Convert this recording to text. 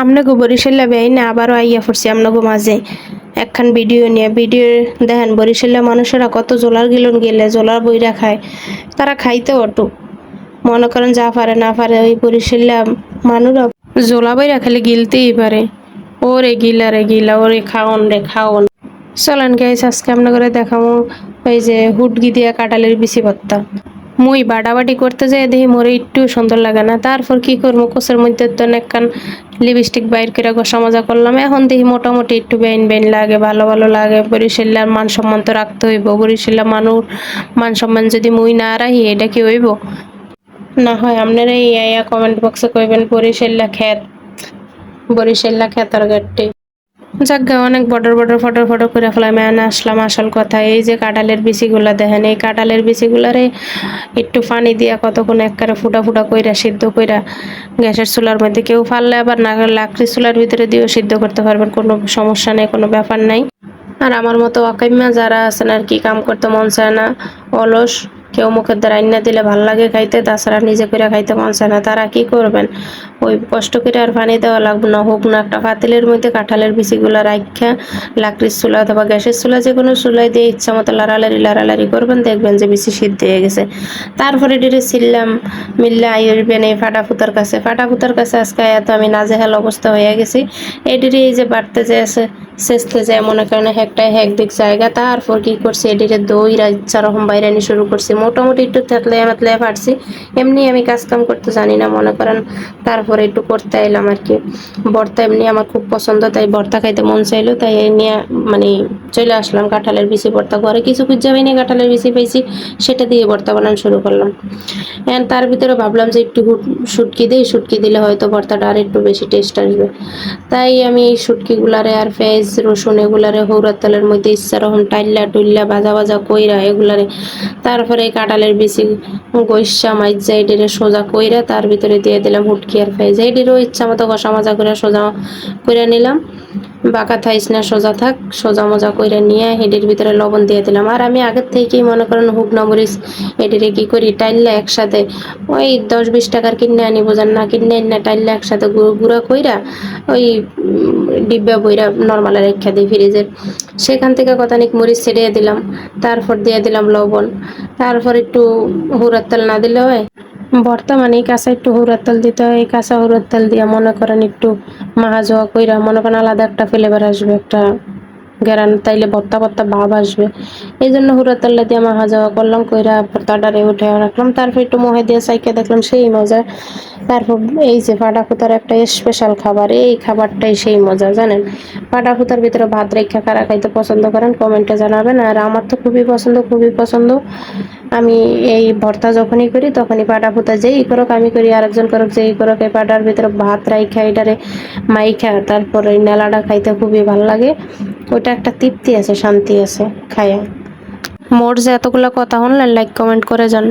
আপনাকে বরিশালে বেই না আবারও আইয়া পড়ছি আপনাকে মাঝে একখান ভিডিও নিয়ে ভিডিও দেখেন বরিশালের মানুষেরা কত জোলার গিলন গেলে জোলার বইরা খায় তারা খাইতে অটো মনে করেন যা পারে না পারে ওই বরিশালে মানুষরা জোলা বইরা খালি গিলতেই পারে ওরে গিলা রে গিলা ওরে খাওন রে খাওন। চলেন গাইস আজকে আপনার করে দেখাবো ওই যে হুটগি দিয়া কাঁঠালের বিচি ভর্তা। মুই বাটাবাটি করতে যাই দেখি মোরে একটু সুন্দর লাগে না, তারপর কি করবো কোষের মধ্যে তো একখান লিপস্টিক বাইর করে ঘষা মজা করলাম, এখন দেখি মোটামুটি একটু বেইন বেইন লাগে, ভালো ভালো লাগে। বরিশালের মান সম্মান তো রাখতে হইব, বরিশালের মানুষ মান সম্মান যদি মুই না রাখি এটা কি হইব? না হয় আপনারা ইয়া কমেন্ট বক্সে কইবেন বরিশাল্লা খেতার গাট্টি। যাক অনেক বড় বড় ফটো ফটো করে ফেলাম এনে আসলাম আসল কথা। এই যে কাঁঠালের বিচিগুলা দেখেন, এই কাঁঠালের বিচিগুলারে একটু পানি দিয়া কতক্ষণ একবারে ফুটা ফুটা কইরা সিদ্ধ কইরা গ্যাসের চুলার মধ্যে, কেউ ফাললে আবার না লাকড়ি চুলার ভিতরে দিয়েও সিদ্ধ করতে পারবেন, কোনো সমস্যা নেই, কোনো ব্যাপার নাই। আর আমার মতো অকাম্যা যারা আছেন আর কি, কাম করতে মন চায় না, অলস, কেউ মুখের দ্বারা রান্না দিলে ভাল লাগে খাইতে, তাছাড়া নিজে করে খাইতে মন চায় না, তারা কি করবেন? ওই কষ্ট করে আর পানি দেওয়া লাগবে না, হোক না একটা পাতিলের মধ্যে কাঁঠালের বিচিগুলো রাখা লাকড়ির চুলা অথবা গ্যাসের চুলা যে কোনো চুলায় দিয়ে ইচ্ছা মতো লাড়ালাড়ি করবেন, দেখবেন যে বিচি সিদ্ধ হয়ে গেছে। তারপরে ডিরে ছিললাম মিল্লা আইবেন এই ফাটা ফুতার কাছে, ফাটা ফুতার কাছে আজকে এত আমি নাজেহাল অবস্থা হয়ে গেছি। এডিরে এই যে বাড়তে যে আছে শেষতে যায় মনে করেন একটা একদিক জায়গা, তারপর কি করছি এডিরে দই রাজ্যা রকম বাইরানি শুরু করছি, মোটামুটি একটু থেতলে পারছি, এমনি আমি কাজ কাম করতে জানি না মনে করেন। তারপরে একটু করতে এলাম আর কি, ভর্তা এমনি আমার খুব পছন্দ, তাই ভর্তা খাইতে মন চাইলো, তাই এই নিয়ে মানে চলে আসলাম কাঁঠালের বিচি ভর্তা। ঘরে কিছু খুঁজে পাইনি, কাঁঠালের বিচি পেয়েছি, সেটা দিয়ে ভর্তা বানানো শুরু করলাম। তার ভিতরে ভাবলাম যে একটু শুটকি দিই, শুটকি দিলে হয়তো ভর্তাটা আর একটু বেশি টেস্ট আসবে, তাই আমি এই শুটকিগুলারে আর পেঁয়াজ রসুন এগুলারে হৌরার তেলের মধ্যে ইচ্ছা রকম টাইল্লা টুল্লা ভাজা ভাজা কইরা এগুলারে, তারপরে কাঁঠালের বিচি গৈসা মাইজা এটিরে সোজা কইরা তার ভিতরে দিয়ে দিলাম হুটকি আর পেঁয়াজ, এটিরও ইচ্ছা মতো কষা মজা করে সোজা করে নিলাম, বাঁকা থাইস না সোজা থাক, সোজা মজা কইরা নিয়ে হেডির ভিতরে লবণ দিয়ে দিলাম। আর আমি আগের থেকেই মনে করেন হুকনা মরিচ এটিরে কি করি টাইল্লা একসাথে ওই 10-20 টাকার কিনে আনি, বোঝেন না, কিনে না টাইল্লা একসাথে গুঁড়া কইরা ওই ডিব্বা বইরা নর্মালে রেখা দিই ফ্রিজের, সেখান থেকে কতনিক মরিচ ছেড়িয়ে দিলাম, তারপর দিয়ে দিলাম লবণ, তারপর একটু হুড়ার তেল না দিলে হয় ভর্তা, মানে কাঁচা একটু হুড়ার তেল দিতে হয়, এই কাঁচা হুড়ার তেল দিয়ে মনে করেন একটু মাহাজোয়া কইরা মনে করেন আলাদা একটা ফ্লেভার আসবে, একটা গেরান, তাইলে ভর্তা ভর্তা ভাব আসবে, এই জন্য হুড়ার তেলটা দিয়ে মাহাজোয়া করলাম, কইরা ভর্তাটারে উঠে রাখলাম, তারপর একটু মহে দিয়ে চাইকে দেখলাম সেই মজা। তারপর এই যে ফাটা ফুতার একটা স্পেশাল খাবার, এই খাবারটাই সেই মজা জানেন। ফাটা ফুতার ভিতরে ভাত রেখা কারা খাইতে পছন্দ করেন কমেন্টে জানাবেন, আর আমার তো খুবই পছন্দ খুবই পছন্দ। আমি এই ভর্তা যখনই করি তখনই পাটা ফুতা যেই করুক আমি করি, আরেকজন করুক যেই করুক, এই পাটার ভিতরে ভাত রাইখা এটারে মাইখা তারপরে এই নেলাটা খাইতে খুবই ভালো লাগে, ওইটা একটা তৃপ্তি আছে, শান্তি আছে খায়া। মোর যে এতগুলো কথা শুনলেন, লাইক কমেন্ট করে যান।